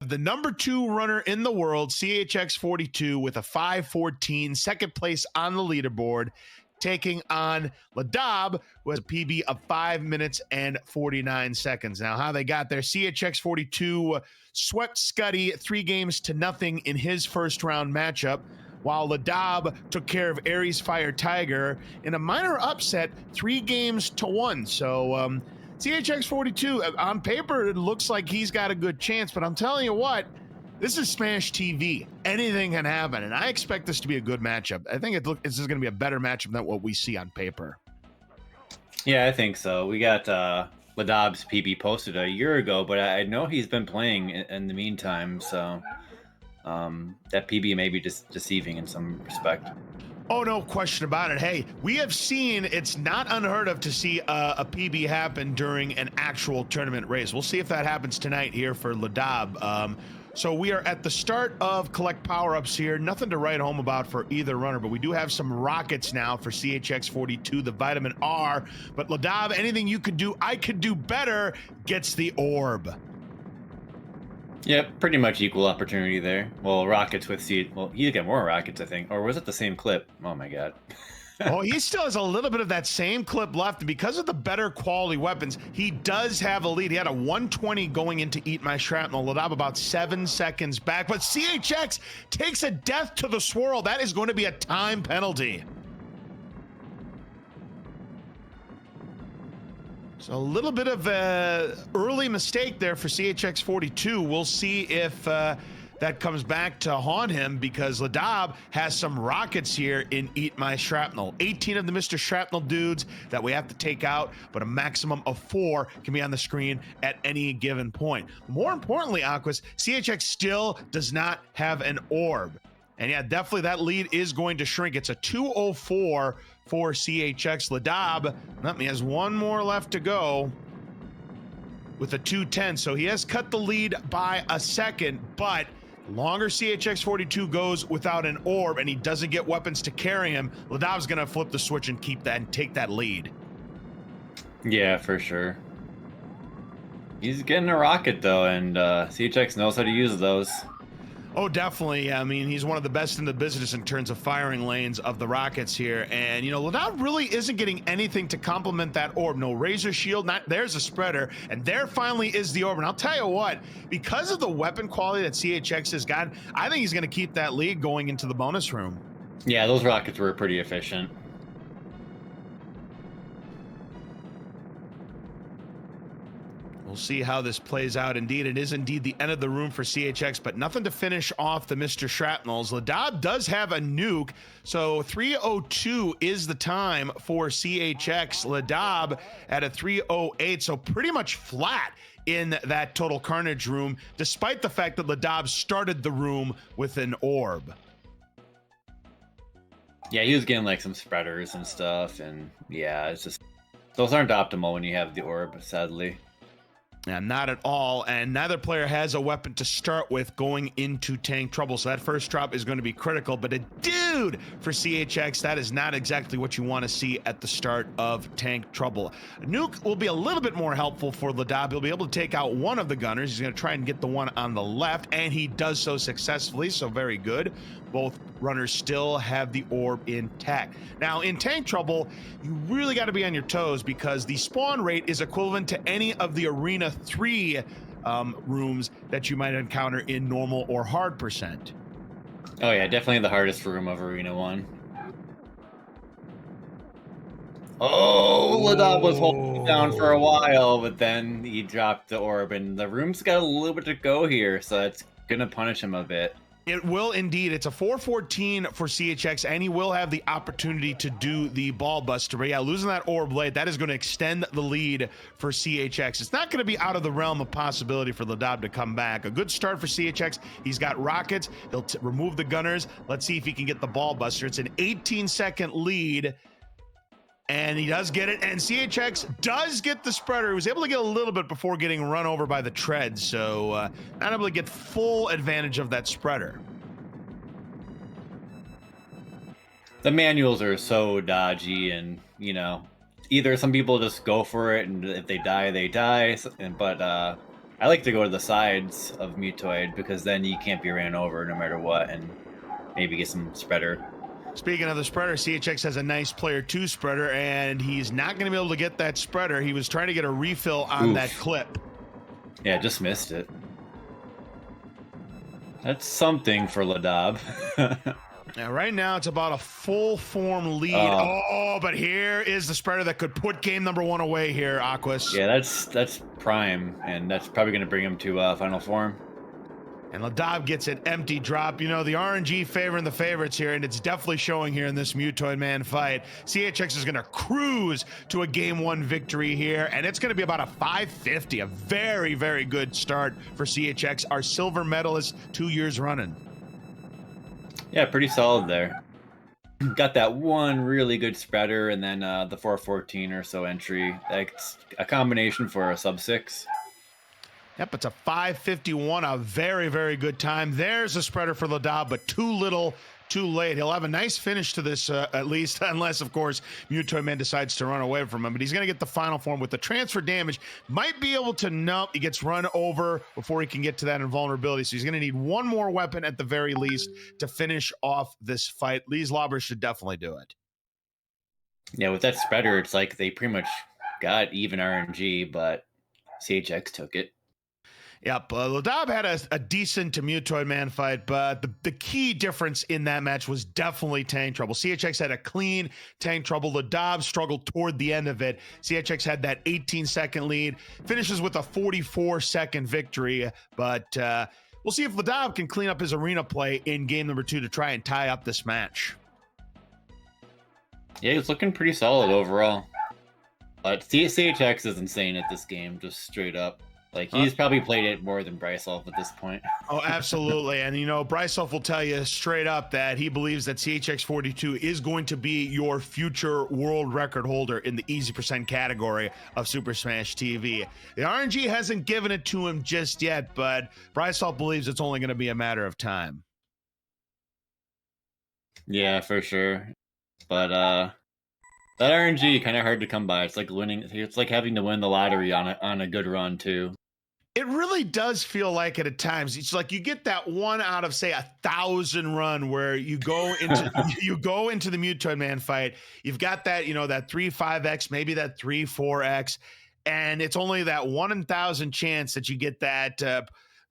The number 2 runner in the world, CHX42, with a 5:14, second place on the leaderboard, taking on Ladob, who has a PB of 5 minutes and 49 seconds. Now, how they got there, CHX42 swept Scuddy 3-0 in his first round matchup, while Ladob took care of Aries Fire Tiger in a minor upset, 3-1. So, CHX42, on paper, it looks like he's got a good chance, but I'm telling you what, this is Smash TV. Anything can happen, and I expect this to be a good matchup. I think this is going to be a better matchup than what we see on paper. Yeah, I think so. We got Ladob's PB posted a year ago, but I know he's been playing in the meantime, so that PB may be just deceiving in some respect. Oh, no question about it. Hey, we have seen it's not unheard of to see a PB happen during an actual tournament race. We'll see if that happens tonight here for Ladob. So we are at the start of collect power-ups here. Nothing to write home about for either runner, but we do have some rockets now for CHX42, the Vitamin R. But Ladob, anything you could do, I could do better, gets the orb. Yep, pretty much equal opportunity there. Well, rockets with well, you get more rockets, I think. Or was it the same clip? Oh my god. Oh, he still has a little bit of that same clip left. And because of the better quality weapons, he does have a lead. He had a 120 going into Eat My Shrapnel. Ladob about 7 seconds back. But CHX takes a death to the swirl. That is going to be a time penalty. So a little bit of an early mistake there for CHX42. We'll see if that comes back to haunt him, because Ladob has some rockets here in Eat My Shrapnel. 18 of the Mr. Shrapnel dudes that we have to take out, but a maximum of 4 can be on the screen at any given point. More importantly, Aquas, CHX still does not have an orb. And yeah, definitely that lead is going to shrink. It's a 204 for CHX. Ladob, he has one more left to go with a 210. So he has cut the lead by a second, but longer CHX42 goes without an orb and he doesn't get weapons to carry him, Ladob's going to flip the switch and keep that and take that lead. Yeah, for sure. He's getting a rocket though, and CHX knows how to use those. Oh, definitely. I mean, he's one of the best in the business in terms of firing lanes of the rockets here. And, you know, Ladob really isn't getting anything to complement that orb. No razor shield. There's a spreader. And there finally is the orb. And I'll tell you what, because of the weapon quality that CHX has got, I think he's going to keep that lead going into the bonus room. Yeah, those rockets were pretty efficient. We'll see how this plays out. Indeed, it is indeed the end of the room for CHX, but nothing to finish off the Mr. Shrapnels. Ladob does have a nuke, so 3:02 is the time for CHX. Ladob at a 3:08, so pretty much flat in that total carnage room, despite the fact that Ladob started the room with an orb. Yeah, he was getting like some spreaders and stuff, and yeah, it's just, those aren't optimal when you have the orb, sadly. Yeah, not at all, and neither player has a weapon to start with going into tank trouble, so that first drop is going to be critical, but a dude for CHX, that is not exactly what you want to see at the start of tank trouble. A nuke will be a little bit more helpful for Ladob. He'll be able to take out one of the gunners. He's going to try and get the one on the left, and he does so successfully, so very good. Both runners still have the orb intact. Now, in tank trouble, you really got to be on your toes, because the spawn rate is equivalent to any of the Arena 3 rooms that you might encounter in normal or hard percent. Oh yeah, definitely the hardest room of Arena 1. Oh, Ladob was holding it down for a while, but then he dropped the orb, and the room's got a little bit to go here, so it's gonna punish him a bit. It will indeed. It's a 4:14 for CHX, and he will have the opportunity to do the ball buster. But yeah, losing that orb late, that is going to extend the lead for CHX. It's not going to be out of the realm of possibility for Ladob to come back. A good start for CHX. He's got rockets. He'll remove the gunners. Let's see if he can get the ball buster. It's an 18-second lead. And he does get it, and CHX does get the spreader. He was able to get a little bit before getting run over by the tread, so not able to get full advantage of that spreader. The manuals are so dodgy, and, you know, either some people just go for it, and if they die, they die, but I like to go to the sides of Mutoid because then you can't be ran over no matter what, and maybe get some spreader. Speaking of the spreader, CHX has a nice player 2 spreader, and he's not going to be able to get that spreader. He was trying to get a refill on that clip. Yeah, just missed it. That's something for Ladob. Now, right now, it's about a full form lead. Oh, but here is the spreader that could put game number 1 away here, Aquas. Yeah, that's prime, and that's probably going to bring him to final form. And Ladob gets an empty drop. You know, the RNG favoring the favorites here, and it's definitely showing here in this Mutoid Man fight. CHX is going to cruise to a game 1 victory here, and it's going to be about a 550, a very, very good start for CHX, our silver medalist 2 years running. Yeah, pretty solid there. Got that one really good spreader, and then the 414 or so entry. That's a combination for a sub 6. Yep, it's a 551, a very, very good time. There's a spreader for Ladob, but too little, too late. He'll have a nice finish to this, at least, unless, of course, Mutoid Man decides to run away from him. But he's going to get the final form with the transfer damage. Might be able to nope. He gets run over before he can get to that invulnerability. So he's going to need one more weapon at the very least to finish off this fight. Lee's Lobbers should definitely do it. Yeah, with that spreader, it's like they pretty much got even RNG, but CHX took it. Yep, Ladob had a decent to Mutoid Man fight, but the key difference in that match was definitely tank trouble. CHX had a clean tank trouble. Ladob struggled toward the end of it. CHX had that 18-second lead, finishes with a 44-second victory, but we'll see if Ladob can clean up his arena play in game number 2 to try and tie up this match. Yeah, he's looking pretty solid overall. But CHX is insane at this game, just straight up. Like, he's probably played it more than Brycelf at this point. Oh, absolutely. And, you know, Brycelf will tell you straight up that he believes that CHX42 is going to be your future world record holder in the easy percent category of Super Smash TV. The RNG hasn't given it to him just yet, but Brycelf believes it's only going to be a matter of time. Yeah, for sure. But that RNG kind of hard to come by. It's like winning. It's like having to win the lottery on a good run too. It really does feel like it at times. It's like you get that 1 out of, say, 1,000 run where you go into the Mutoid Man fight. You've got that, you know, that 3-5x, maybe that 3-4x, and it's only that 1 in 1,000 chance that you get that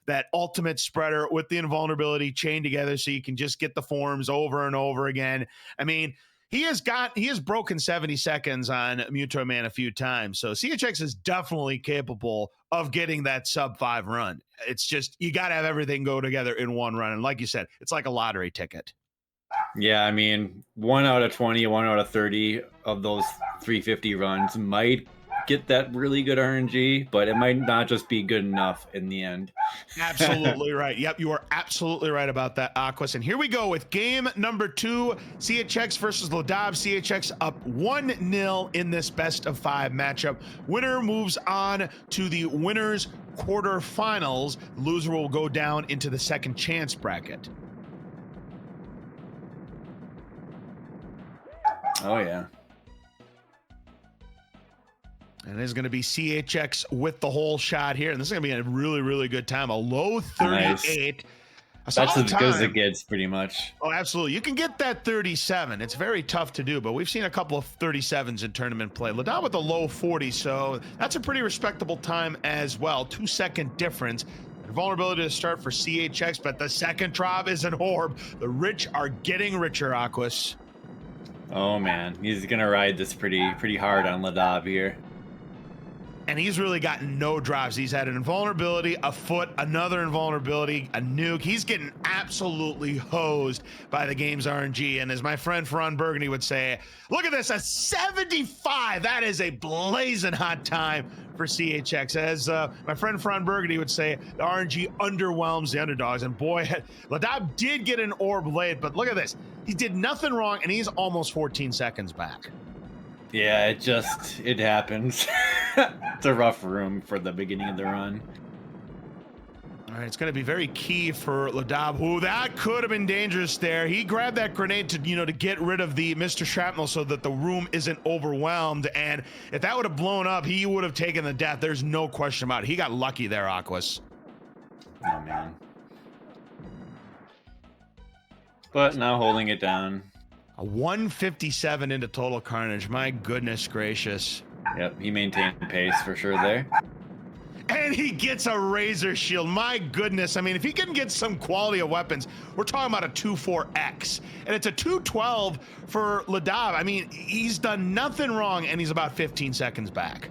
that ultimate spreader with the invulnerability chained together, so you can just get the forms over and over again. I mean, he has broken 70 seconds on Mutoid Man a few times. So CHX is definitely capable of getting that sub 5 run. It's just, you got to have everything go together in one run. And like you said, it's like a lottery ticket. Yeah, I mean, 1 out of 20, 1 out of 30 of those 350 runs might get that really good RNG, but it might not just be good enough in the end. Absolutely right. Yep, you are absolutely right about that, Aquas. And here we go with game number 2, CHX versus Ladob. CHX up 1-0 in this best of 5 matchup. Winner moves on to the winners quarterfinals. Loser will go down into the second chance bracket. Oh yeah. And it's going to be CHX with the whole shot here. And this is going to be a really, really good time. A low 38. Nice. That's as good as it gets, pretty much. Oh, absolutely. You can get that 37. It's very tough to do, but we've seen a couple of 37s in tournament play. Ladob with a low 40, so that's a pretty respectable time as well. 2-second difference. Vulnerability to start for CHX, but the second drop is an orb. The rich are getting richer, Aquas. Oh, man. He's going to ride this pretty hard on Ladob here. And he's really gotten no drops. He's had an invulnerability, a foot, another invulnerability, a nuke. He's getting absolutely hosed by the game's RNG. And as my friend Ron Burgundy would say, look at this, a 75. That is a blazing hot time for CHX. As my friend Ron Burgundy would say, the RNG underwhelms the underdogs. And boy, Ladob did get an orb late, but look at this. He did nothing wrong, and he's almost 14 seconds back. Yeah, it happens. It's a rough room for the beginning of the run. All right, it's going to be very key for Ladob. Ooh, that could have been dangerous there. He grabbed that grenade to, to get rid of the Mr. Shrapnel so that the room isn't overwhelmed. And if that would have blown up, he would have taken the death. There's no question about it. He got lucky there, Aquas. Oh, man. But now holding it down. A 157 into total carnage. My goodness gracious. Yep, he maintained pace for sure there. And he gets a razor shield. My goodness. I mean, if he can get some quality of weapons, we're talking about a 2-4X. And it's a 212 for Ladob. I mean, he's done nothing wrong, and he's about 15 seconds back.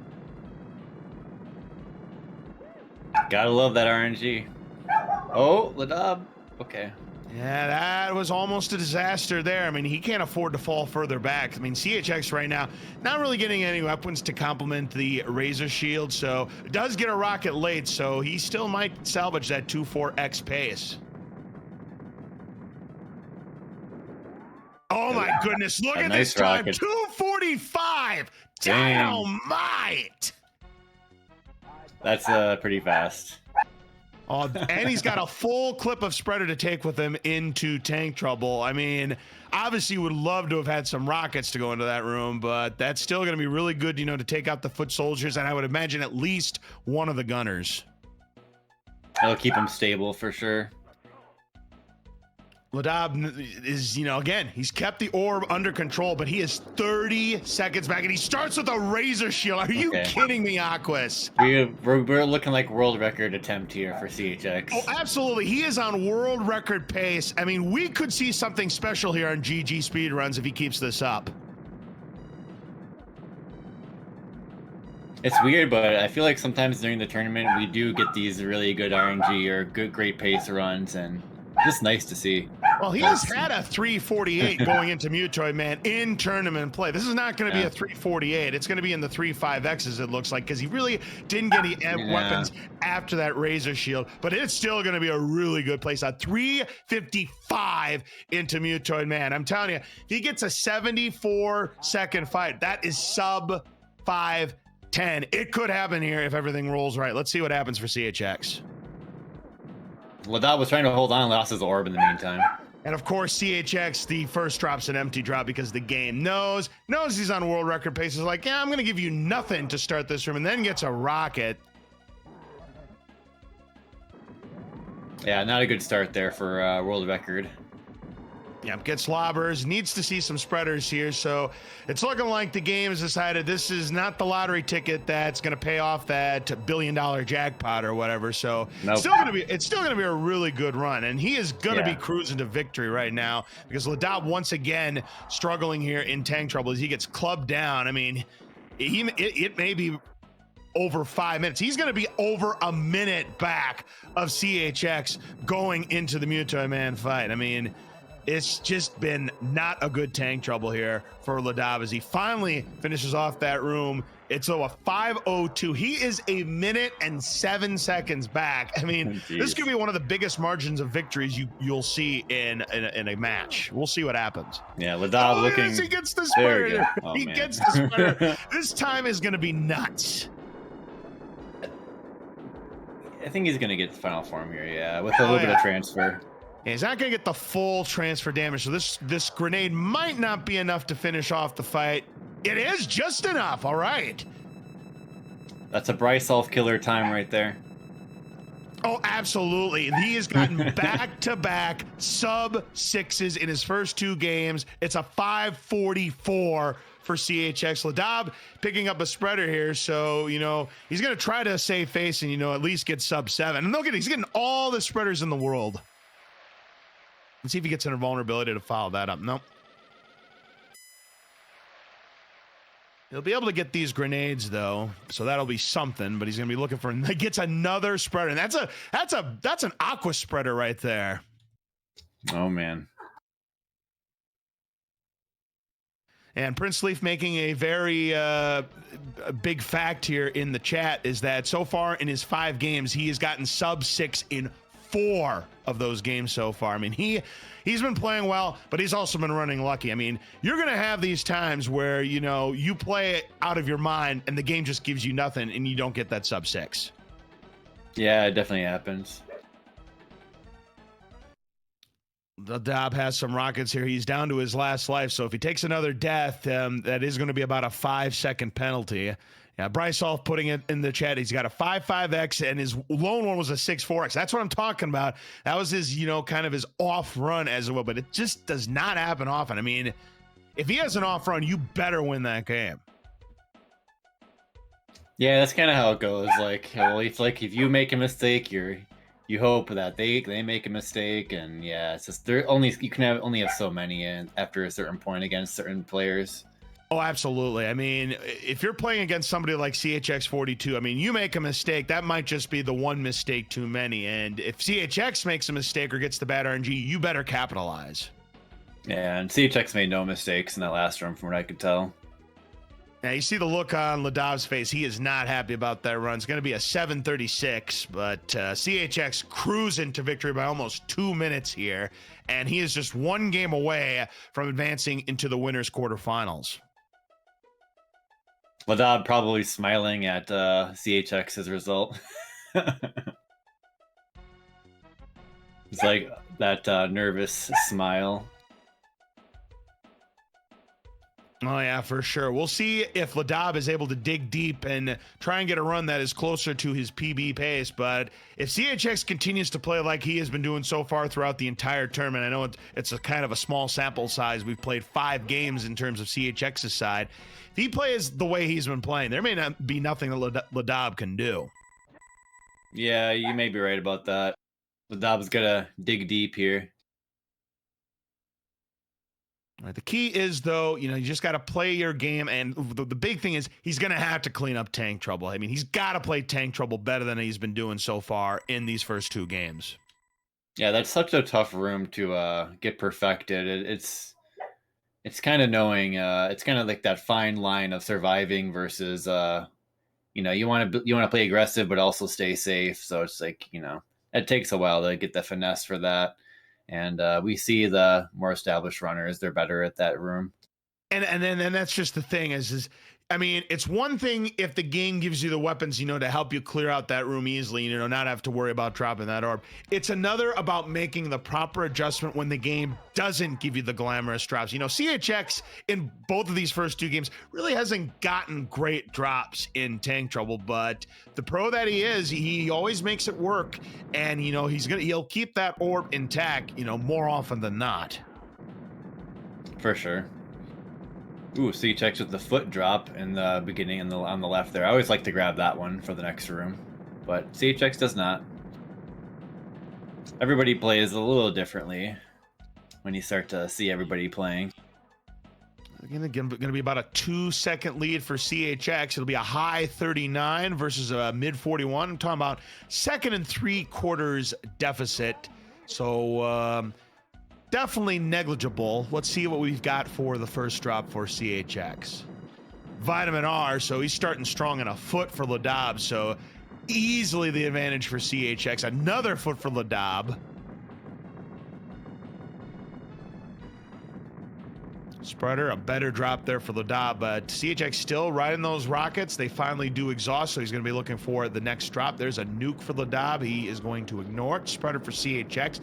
Gotta love that RNG. Oh, Ladob. Okay. Yeah, that was almost a disaster there. I mean, he can't afford to fall further back. I mean, CHX right now, not really getting any weapons to complement the Razor Shield, so does get a rocket late, so he still might salvage that 2-4X pace. Oh my goodness, look at nice this time, rocket. 245! Dang. Dynamite! That's pretty fast. Oh, and he's got a full clip of spreader to take with him into tank trouble. I mean, obviously would love to have had some rockets to go into that room, but that's still going to be really good, to take out the foot soldiers, and I would imagine at least one of the gunners. That'll keep him stable for sure. Ladob is, again, he's kept the orb under control, but he is 30 seconds back, and he starts with a razor shield. Are you kidding me, Aquas? We're looking like world record attempt here for CHX. Oh, absolutely. He is on world record pace. I mean, we could see something special here on GG Speedruns if he keeps this up. It's weird, but I feel like sometimes during the tournament, we do get these really good RNG or great pace runs, and just nice to see. Well, he has had a 348 going into Mutoid Man in tournament play. This is not going to be a 348. It's going to be in the 3.5Xs, it looks like, because he really didn't get any weapons after that Razor Shield. But it's still going to be a really good place. A 355 into Mutoid Man. I'm telling you, he gets a 74-second fight. That is sub 5:10. It could happen here if everything rolls right. Let's see what happens for CHX. Ladob was trying to hold on, lost his orb in the meantime. And of course, CHX, the first drop's an empty drop because the game knows he's on world record pace. He's like, yeah, I'm going to give you nothing to start this room, and then gets a rocket. Yeah, not a good start there for world record. Yeah, gets lobbers, needs to see some spreaders here, so it's looking like the game has decided this is not the lottery ticket that's going to pay off that $1 billion jackpot or whatever. So it's still going to be a really good run, and he is going to be cruising to victory right now because Ladob once again struggling here in tank trouble as he gets clubbed down. I mean, it may be over 5 minutes. He's going to be over a minute back of CHX going into the Mutoid Man fight. I mean, it's just been not a good tank trouble here for Ladob as he finally finishes off that room. It's a 5:02. He is a minute and 7 seconds back. I mean, this could be one of the biggest margins of victories you'll see in a match. We'll see what happens. Yeah, Ladob looking. Yes, he gets the spreader. He man. gets the spreader. This time is going to be nuts. I think he's going to get the final form here, with a little bit of transfer. Yeah, he's not going to get the full transfer damage, so this grenade might not be enough to finish off the fight. It is just enough. All right. That's a Bryce self-killer time right there. Oh, absolutely. He has gotten back-to-back sub-6s in his first 2 games. It's a 544 for CHX. Ladob picking up a spreader here, so, he's going to try to save face and, at least get sub-7. And look at it. He's getting all the spreaders in the world. Let's see if he gets an invulnerability to follow that up. Nope. He'll be able to get these grenades though, so that'll be something. But he's gonna be looking for. He gets another spreader, and that's an Aqua spreader right there. Oh man. And Prince Leaf making a very a big fact here in the chat is that so far in his 5 games, he has gotten sub-6 in 4 of those games so far. I mean, he's been playing well, but he's also been running lucky. I mean, you're going to have these times where, you play it out of your mind and the game just gives you nothing and you don't get that sub-6. Yeah, it definitely happens. Ladob has some rockets here. He's down to his last life, so if he takes another death, that is going to be about a 5-second penalty. Yeah, Bryce Olf putting it in the chat. He's got a 5.5x, and his lone one was a 6.4x. That's what I'm talking about. That was his, kind of his off run as well, but it just does not happen often. I mean, if he has an off run, you better win that game. Yeah, that's kind of how it goes. Like, well, it's like if you make a mistake, you hope that they make a mistake, and yeah, it's just you can only have so many in after a certain point against certain players. Oh, absolutely. I mean, if you're playing against somebody like CHX42, I mean, you make a mistake, that might just be the one mistake too many. And if CHX makes a mistake or gets the bad RNG, you better capitalize. Yeah, and CHX made no mistakes in that last run, from what I could tell. Now, you see the look on Ladov's face. He is not happy about that run. It's going to be a 7:36, but CHX cruising to victory by almost 2 minutes here, and he is just one game away from advancing into the winners' quarterfinals. Ladob probably smiling at CHX as a result. It's like that nervous smile. Oh, yeah, for sure. We'll see if Ladob is able to dig deep and try and get a run that is closer to his PB pace. But if CHX continues to play like he has been doing so far throughout the entire tournament, I know it's a kind of a small sample size. We've played 5 games in terms of CHX's side. If he plays the way he's been playing, there may not be nothing that Ladob can do. Yeah, you may be right about that. Ladob's gonna dig deep here. All right, the key is, though, you just got to play your game, and the big thing is he's going to have to clean up tank trouble. I mean, he's got to play tank trouble better than he's been doing so far in these first 2 games. Yeah, that's such a tough room to get perfected. It's kind of knowing. It's kind of like that fine line of surviving versus, you want to play aggressive but also stay safe. So it's like, it takes a while to get the finesse for that. And we see the more established runners, they're better at that room. And then that's just the thing is I mean, it's one thing if the game gives you the weapons, to help you clear out that room easily, not have to worry about dropping that orb. It's another about making the proper adjustment when the game doesn't give you the glamorous drops. CHX in both of these first 2 games really hasn't gotten great drops in tank trouble, but the pro that he is, he always makes it work, and he'll keep that orb intact, more often than not. For sure. Ooh, CHX with the foot drop in the beginning on the left there. I always like to grab that one for the next room, but CHX does not. Everybody plays a little differently when you start to see everybody playing. Again, going to be about a 2-second lead for CHX. It'll be a high 39 versus a mid 41. I'm talking about 2 3/4 deficit. So, definitely negligible. Let's see what we've got for the first drop for CHX. Vitamin R, so he's starting strong in a foot for Ladob, so easily the advantage for CHX. Another foot for Ladob. Spreader, a better drop there for Ladob, but CHX still riding those rockets. They finally do exhaust, so he's going to be looking for the next drop. There's a nuke for Ladob. He is going to ignore it. Spreader for CHX.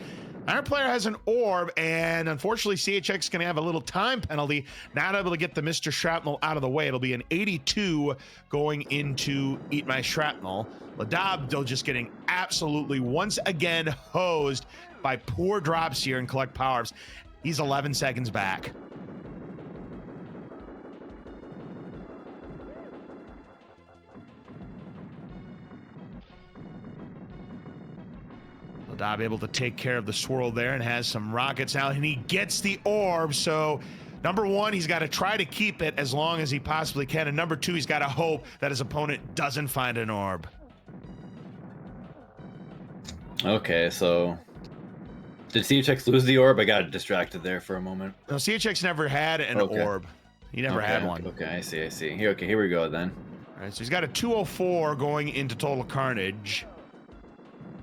Our player has an orb, and unfortunately, CHX is going to have a little time penalty, not able to get the Mr. Shrapnel out of the way. It'll be an 82 going into Eat My Shrapnel. Ladob, though, just getting absolutely, once again, hosed by poor drops here and collect powers. He's 11 seconds back. Ladob able to take care of the swirl there and has some rockets now, and he gets the orb. So number 1, he's got to try to keep it as long as he possibly can, and number 2, he's got to hope that his opponent doesn't find an orb. Okay, so did CHX lose the orb? I got distracted there for a moment. No, CHX never had an orb. He never had one. Okay, I see. Here we go then. All right, so he's got a 204 going into Total Carnage.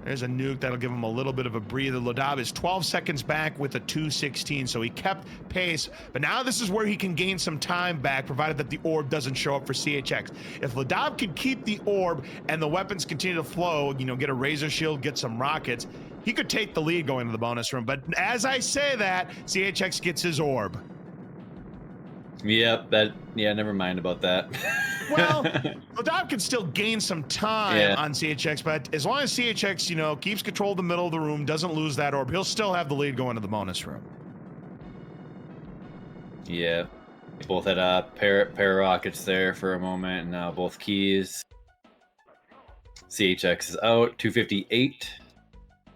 There's a nuke that'll give him a little bit of a breather. Ladob is 12 seconds back with a 216, so he kept pace. But now this is where he can gain some time back, provided that the orb doesn't show up for CHX. If Ladob can keep the orb and the weapons continue to flow, get a razor shield, get some rockets, he could take the lead going to the bonus room. But as I say that, CHX gets his orb. Yep, never mind about that. Well, Ladob can still gain some time on CHX, but as long as CHX, you know, keeps control of the middle of the room, doesn't lose that orb, he'll still have the lead going to the bonus room. Yeah, both had a pair of rockets there for a moment, and now both keys. CHX is out, 258.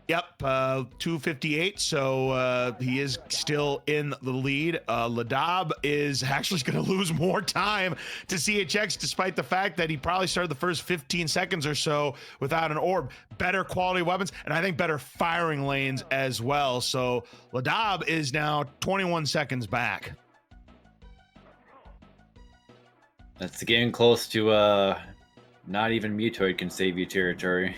Yep, 258, so he is still in the lead. Ladob is actually going to lose more time to CHX, despite the fact that he probably started the first 15 seconds or so without an orb. Better quality weapons, and I think better firing lanes as well. So Ladob is now 21 seconds back. That's getting close to not even Mutoid can save you territory.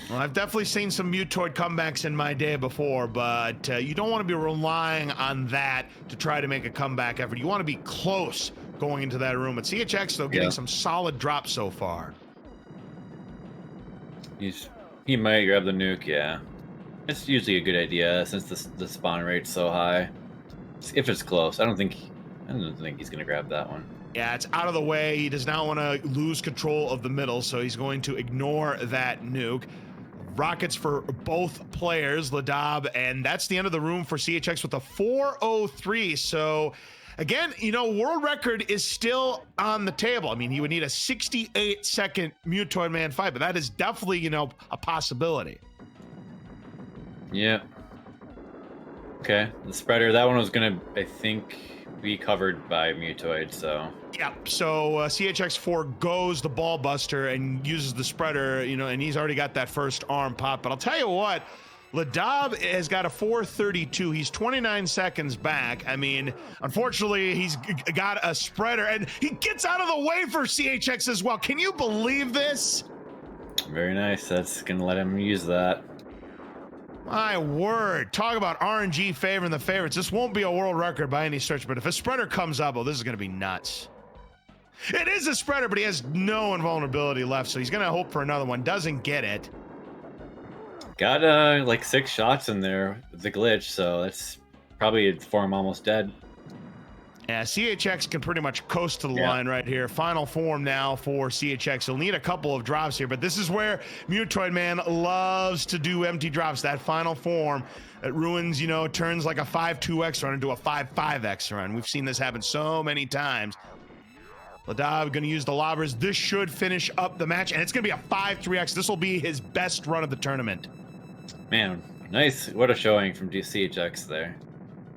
Well, I've definitely seen some Mutoid comebacks in my day before, but you don't want to be relying on that to try to make a comeback effort. You want to be close going into that room. But CHX, though, getting some solid drops so far. He might grab the nuke, yeah. It's usually a good idea since the spawn rate's so high. If it's close, I don't think he's gonna grab that one. Yeah, it's out of the way. He does not want to lose control of the middle, so he's going to ignore that nuke. Rockets for both players, Ladob, and that's the end of the room for CHX with a 4:03. So, again, you know, world record is still on the table. I mean, he would need a 68-second Mutoid Man fight, but that is definitely, you know, a possibility. Yeah. Okay, the spreader, that one was gonna, I think, be covered by Mutoid, so. Yeah, so CHX4 goes the ball buster and uses the spreader, you know, and he's already got that first arm pop. But I'll tell you what, Ladob has got a 4:32. He's 29 seconds back. I mean, unfortunately, he's got a spreader, and he gets out of the way for CHX as well. Can you believe this? Very nice. That's going to let him use that. My word. Talk about RNG favoring the favorites. This won't be a world record by any stretch, but if a spreader comes up, oh, this is going to be nuts. It is a spreader, but he has no invulnerability left, so he's going to hope for another one. Doesn't get it. Got like 6 shots in there with the glitch, so that's probably a form almost dead. Yeah, CHX can pretty much coast to the line right here. Final form now for CHX. He'll need a couple of drops here, but this is where Mutoid Man loves to do empty drops. That final form that ruins, you know, turns like a 5-2X run into a 5-5X run. We've seen this happen so many times. Ladob going to use the lobbers. This should finish up the match, and it's going to be a 5-3X. This will be his best run of the tournament. Man, nice. What a showing from CHX there.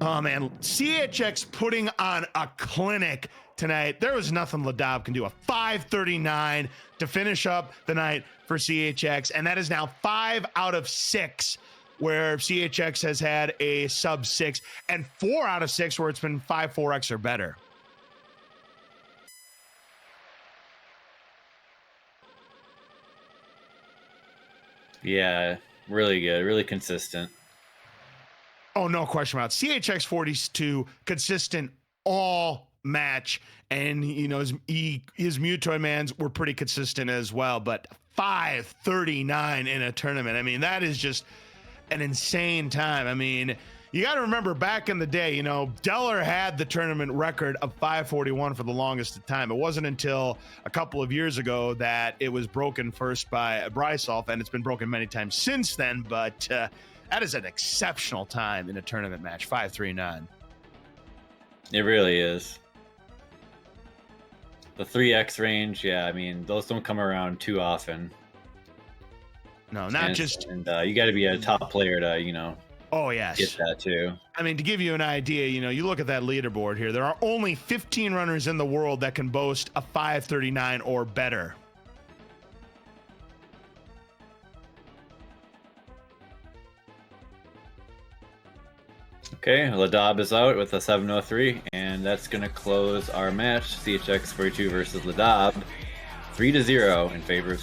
Oh, man. CHX putting on a clinic tonight. There was nothing Ladob can do. A 5:39 to finish up the night for CHX, and that is now 5 out of 6 where CHX has had a sub-6, and 4 out of 6 where it's been 5-4X or better. Yeah, really good, really consistent. Oh, no question about it. CHX42 consistent all match, and you know his Mutoid Mans were pretty consistent as well. But 5:39 in a tournament. I mean, that is just an insane time. I mean, you got to remember back in the day, you know, Deller had the tournament record of 5:41 for the longest time. It wasn't until a couple of years ago that it was broken first by Brysolf, and it's been broken many times since then. But that is an exceptional time in a tournament match, 5:39. It really is. The 3X range, yeah, I mean, those don't come around too often. No, not just... And you got to be a top player to, you know, oh, yes, get that too. I mean, to give you an idea, you know, you look at that leaderboard here, there are only 15 runners in the world that can boast a 5:39 or better. Okay, Ladob is out with a 7:03, and that's going to close our match. CHX42 versus Ladob, 3-0 in favor of